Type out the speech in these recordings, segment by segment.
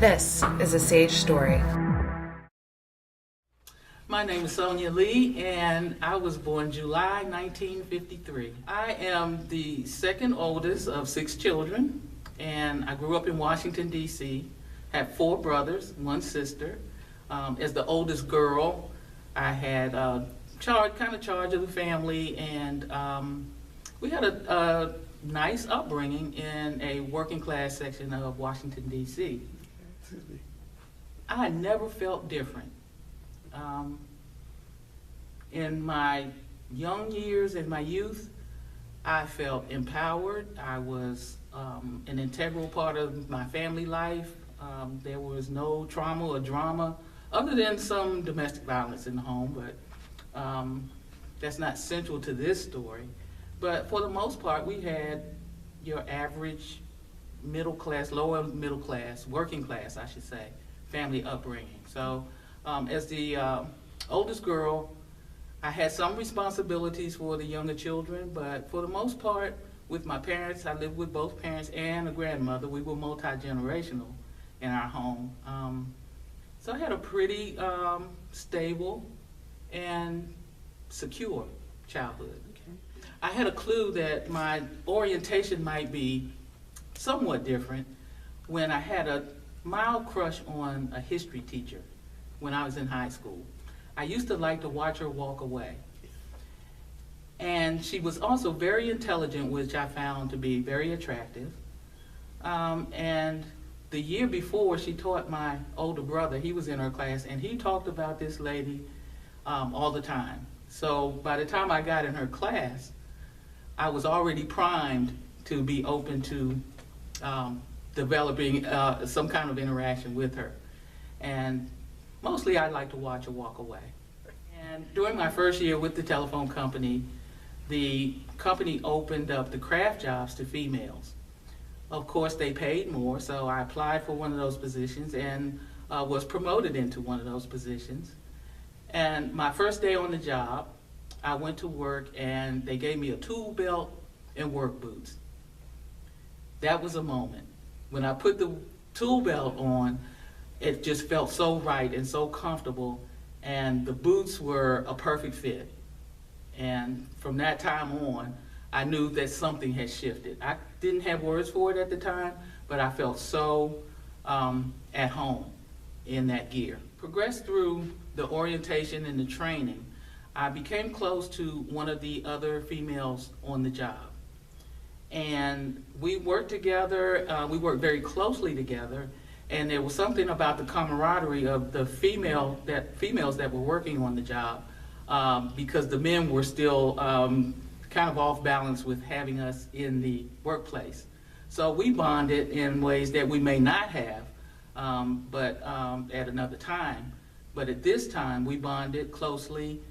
This is a Sage Story. My name is Sonja Lee, and I was born July 1953. I am the second oldest of 6 children, and I grew up in Washington, D.C., had 4 brothers, 1 sister. As the oldest girl, I had charge of the family, and we had a nice upbringing in a working class section of Washington, D.C. I never felt different. In my young years, in my youth, I felt empowered. I was an integral part of my family life. There was no trauma or drama, other than some domestic violence in the home, but that's not central to this story. But for the most part, we had your average middle class, lower middle class, working class, I should say, family upbringing. So as the oldest girl, I had some responsibilities for the younger children, but for the most part, with my parents, I lived with both parents and a grandmother. We were multi-generational in our home. So I had a pretty stable and secure childhood. Okay. I had a clue that my orientation might be somewhat different when I had a mild crush on a history teacher when I was in high school. I used to like to watch her walk away. And she was also very intelligent, which I found to be very attractive. And the year before, she taught my older brother, he was in her class, and he talked about this lady all the time. So by the time I got in her class, I was already primed to be open to developing some kind of interaction with her. And mostly I like to watch her walk away. And during my first year with the telephone company, the company opened up the craft jobs to females. Of course, they paid more, so I applied for one of those positions and was promoted into one of those positions. And my first day on the job, I went to work and they gave me a tool belt and work boots. That was a moment. When I put the tool belt on, it just felt so right and so comfortable, and the boots were a perfect fit. And from that time on, I knew that something had shifted. I didn't have words for it at the time, but I felt so at home in that gear. Progressed through the orientation and the training, I became close to one of the other females on the job. And we worked together, we worked very closely together, and there was something about the camaraderie of the females that were working on the job, because the men were still kind of off balance with having us in the workplace. So we bonded in ways that we may not have, but at another time. But at this time, we bonded closely.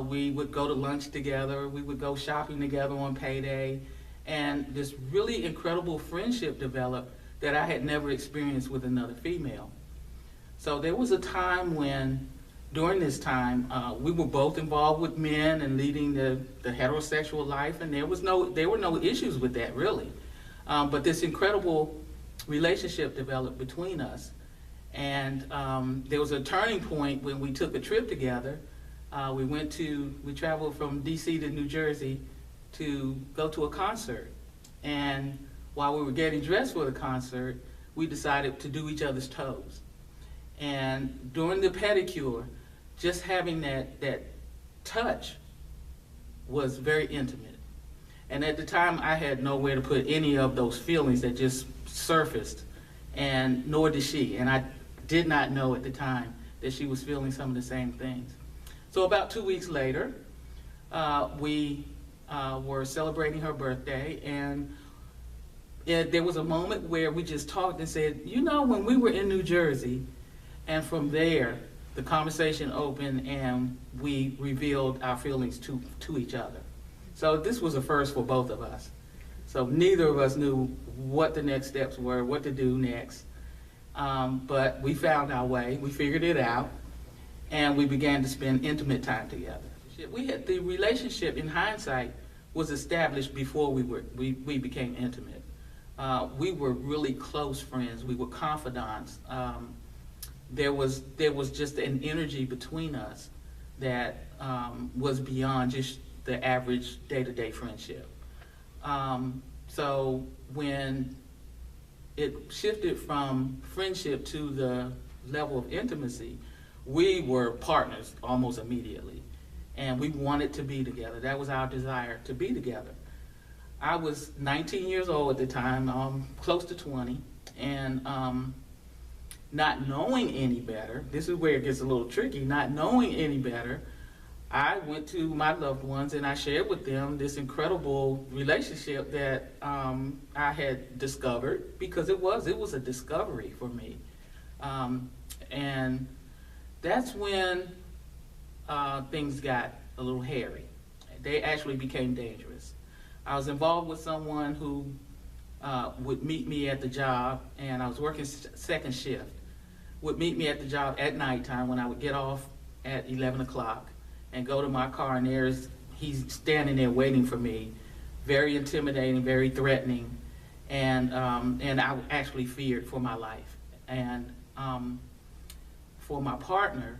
We would go to lunch together. We would go shopping together on payday. And this really incredible friendship developed that I had never experienced with another female. So there was a time when, during this time, we were both involved with men and leading the heterosexual life, and there were no issues with that, really. But this incredible relationship developed between us. And there was a turning point when we took a trip together. We traveled from DC to New Jersey to go to a concert. And while we were getting dressed for the concert, we decided to do each other's toes. And during the pedicure, just having that touch was very intimate. And at the time, I had nowhere to put any of those feelings that just surfaced, and nor did she. And I did not know at the time that she was feeling some of the same things. So about 2 weeks later, we were celebrating her birthday, and there was a moment where we just talked and said, you know, when we were in New Jersey, and from there, the conversation opened and we revealed our feelings to each other. So this was a first for both of us. So neither of us knew what the next steps were, what to do next. But we found our way, we figured it out, and we began to spend intimate time together. The relationship, in hindsight, was established before we became intimate. We were really close friends. We were confidants. There was just an energy between us that was beyond just the average day-to-day friendship. So when it shifted from friendship to the level of intimacy, we were partners almost immediately, and we wanted to be together. That was our desire, to be together. I was 19 years old at the time, close to 20, and not knowing any better, this is where it gets a little tricky, not knowing any better, I went to my loved ones and I shared with them this incredible relationship that I had discovered, because it was a discovery for me. And that's when things got a little hairy. They actually became dangerous. I was involved with someone who would meet me at the job, and I was working second shift, would meet me at the job at nighttime when I would get off at 11 o'clock and go to my car, and he's standing there waiting for me, very intimidating, very threatening, and I actually feared for my life. And for my partner,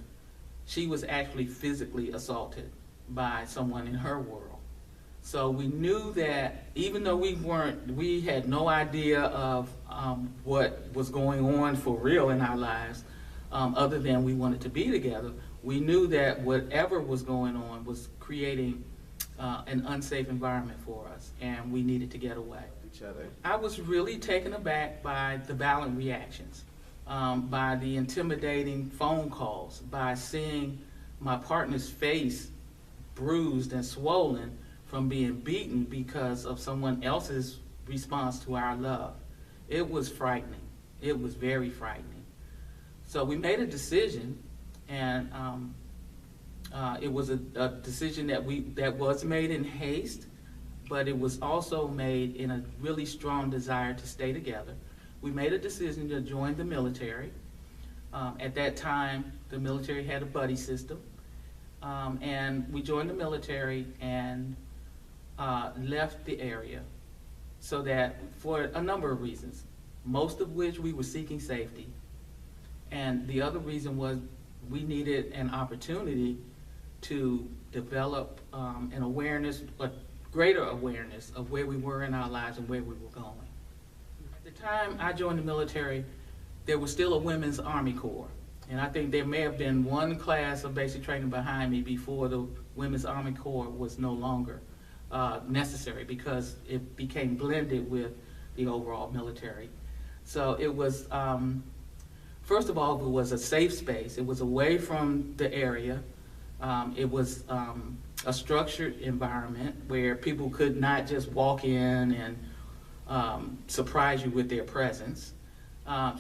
she was actually physically assaulted by someone in her world. So we knew that even though we had no idea of what was going on for real in our lives, other than we wanted to be together, we knew that whatever was going on was creating an unsafe environment for us, and we needed to get away. Each other. I was really taken aback by the violent reactions, by the intimidating phone calls, by seeing my partner's face bruised and swollen from being beaten because of someone else's response to our love. It was frightening. It was very frightening. So we made a decision, and it was a decision that was made in haste, but it was also made in a really strong desire to stay together. We made a decision to join the military. At that time, the military had a buddy system, and we joined the military and left the area, so that for a number of reasons, most of which we were seeking safety, and the other reason was we needed an opportunity to develop an awareness, a greater awareness of where we were in our lives and where we were going. At the time I joined the military, there was still a women's Army Corps, and I think there may have been one class of basic training behind me before the women's Army Corps was no longer necessary, because it became blended with the overall military. So it was, first of all, it was a safe space. It was away from the area. It was a structured environment where people could not just walk in and surprise you with their presence.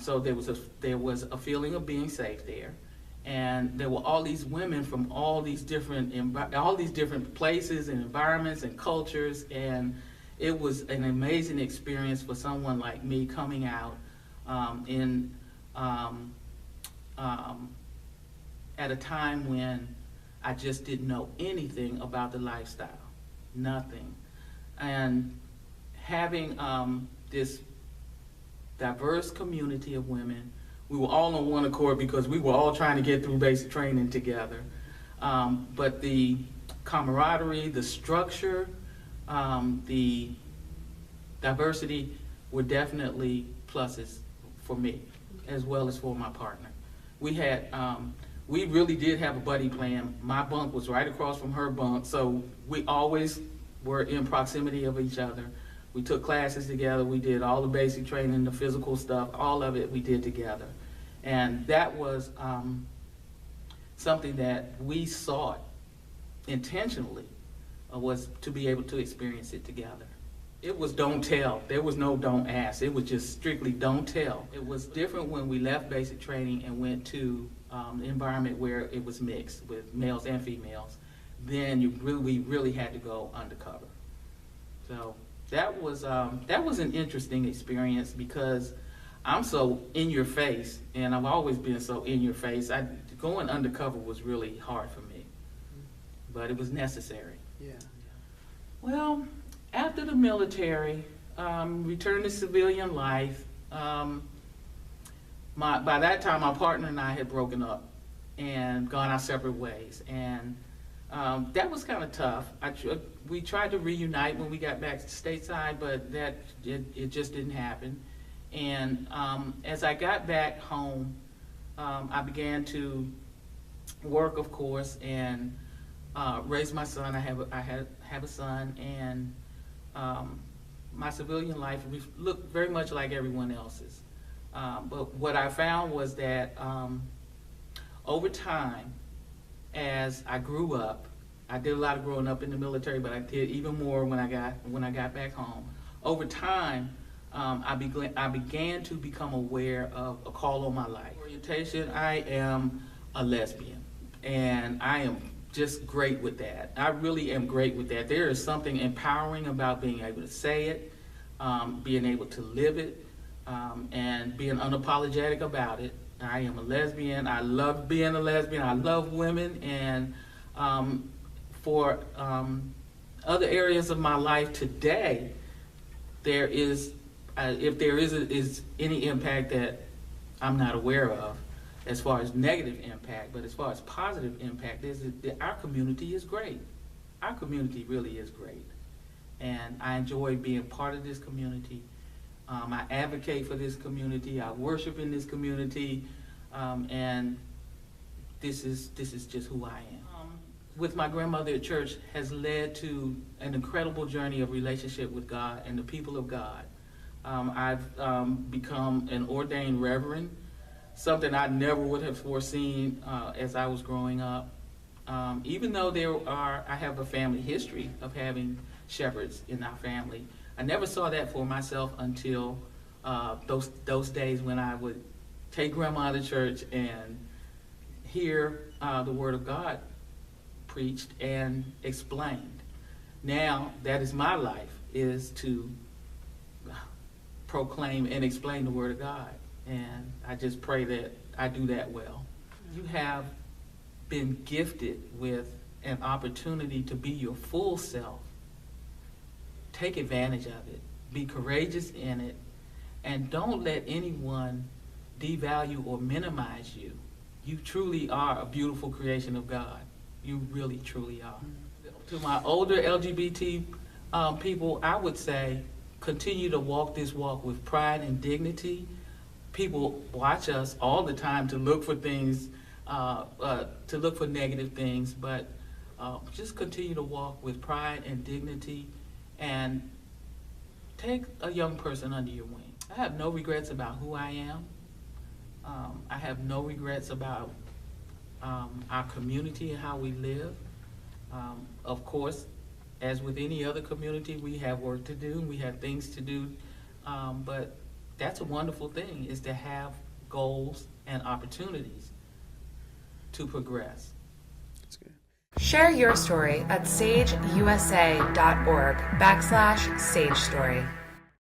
So there was a feeling of being safe there. And there were all these women from all these different places and environments and cultures, and it was an amazing experience for someone like me coming out at a time when I just didn't know anything about the lifestyle, nothing, and having this diverse community of women. We were all on one accord because we were all trying to get through basic training together. But the camaraderie, the structure, the diversity were definitely pluses for me, as well as for my partner. We really did have a buddy plan. My bunk was right across from her bunk, so we always were in proximity of each other. We took classes together. We did all the basic training, the physical stuff, all of it we did together. And that was something that we sought intentionally, was to be able to experience it together. It was don't tell. There was no don't ask. It was just strictly don't tell. It was different when we left basic training and went to an environment where it was mixed with males and females. Then we really had to go undercover. So that was an interesting experience, because I'm so in your face, and I've always been so in your face. Going undercover was really hard for me, but it was necessary. Yeah. Well, after the military, returned to civilian life. By that time, my partner and I had broken up and gone our separate ways, and that was kind of tough. We tried to reunite when we got back to stateside, but it just didn't happen. And as I got back home, I began to work, of course, and raise my son. I have a son, and my civilian life looked very much like everyone else's. But what I found was that over time, as I grew up, I did a lot of growing up in the military, but I did even more when I got back home. Over time, I began to become aware of a call on my life. Orientation, I am a lesbian, and I am just great with that. I really am great with that. There is something empowering about being able to say it, being able to live it, and being unapologetic about it. I am a lesbian. I love being a lesbian. I love women, and for other areas of my life today, there is, if there is any impact that I'm not aware of, as far as negative impact, but as far as positive impact, our community is great. Our community really is great, and I enjoy being part of this community. I advocate for this community. I worship in this community, and this is just who I am. With my grandmother at church has led to an incredible journey of relationship with God and the people of God. I've become an ordained reverend, something I never would have foreseen as I was growing up. Even though I have a family history of having shepherds in our family, I never saw that for myself until those days when I would take Grandma to church and hear the Word of God preached and explained. Now, that is my life, is to proclaim and explain the Word of God. And I just pray that I do that well. You have been gifted with an opportunity to be your full self. Take advantage of it. Be courageous in it. And don't let anyone devalue or minimize you. You truly are a beautiful creation of God. You really, truly are. To my older LGBT people, I would say, continue to walk this walk with pride and dignity. People watch us all the time to look for things, to look for negative things, but just continue to walk with pride and dignity, and take a young person under your wing. I have no regrets about who I am. I have no regrets about our community and how we live. Of course, as with any other community, we have work to do, we have things to do, but that's a wonderful thing, is to have goals and opportunities to progress. That's good. Share your story at sageusa.org/Sage Story.